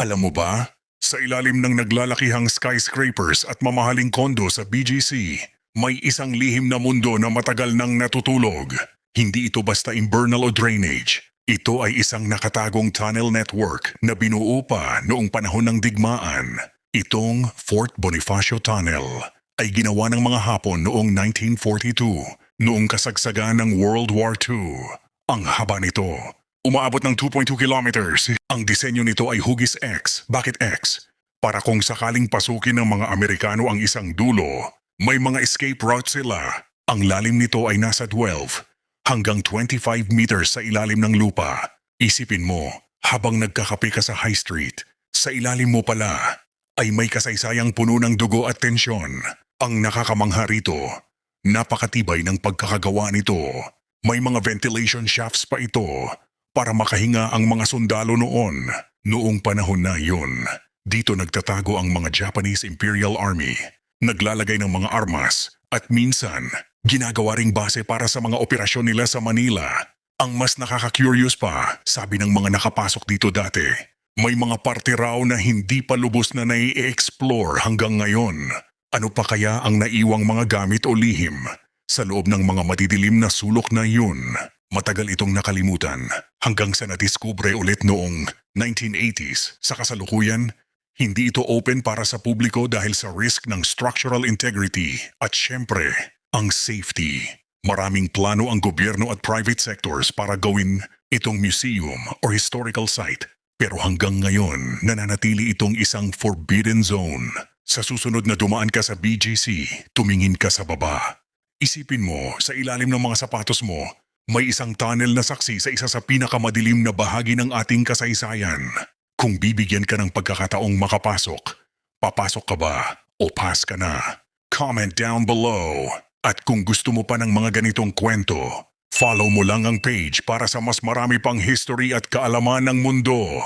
Alam mo ba, sa ilalim ng naglalakihang skyscrapers at mamahaling kondo sa BGC, may isang lihim na mundo na matagal nang natutulog. Hindi ito basta invernal o drainage. Ito ay isang nakatagong tunnel network na binuo pa noong panahon ng digmaan. Itong Fort Bonifacio Tunnel ay ginawa ng mga Hapon noong 1942, noong kasagsagan ng World War II. Ang haba nito, umaabot ng 2.2 kilometers. Ang disenyo nito ay hugis X. Bakit X? Para kung sakaling pasukin ng mga Amerikano ang isang dulo, may mga escape route sila. Ang lalim nito ay nasa 12 hanggang 25 meters sa ilalim ng lupa. Isipin mo, habang nagkakape ka sa High Street, sa ilalim mo pala ay may kasaysayang puno ng dugo at tensyon. Ang nakakamangha rito, napakatibay ng pagkakagawa nito. May mga ventilation shafts pa ito para makahinga ang mga sundalo noon. Noong panahon na yun, dito nagtatago ang mga Japanese Imperial Army. Naglalagay ng mga armas at minsan, ginagawa ring base para sa mga operasyon nila sa Manila. Ang mas nakaka-curious pa, sabi ng mga nakapasok dito dati, may mga parte raw na hindi pa lubos na nai-explore hanggang ngayon. Ano pa kaya ang naiwang mga gamit o lihim sa loob ng mga madidilim na sulok na yun? Matagal itong nakalimutan hanggang sa nadiskubre ulit noong 1980s. Sa kasalukuyan, hindi ito open para sa publiko dahil sa risk ng structural integrity at syempre, ang safety. Maraming plano ang gobyerno at private sectors para gawin itong museum or historical site. Pero hanggang ngayon, nananatili itong isang forbidden zone. Sa susunod na dumaan ka sa BGC, tumingin ka sa baba. Isipin mo, sa ilalim ng mga sapatos mo, may isang tunnel na saksi sa isa sa pinakamadilim na bahagi ng ating kasaysayan. Kung bibigyan ka ng pagkakataong makapasok, papasok ka ba o pass ka na? Comment down below. At kung gusto mo pa ng mga ganitong kwento, follow mo lang ang page para sa mas marami pang history at kaalaman ng mundo.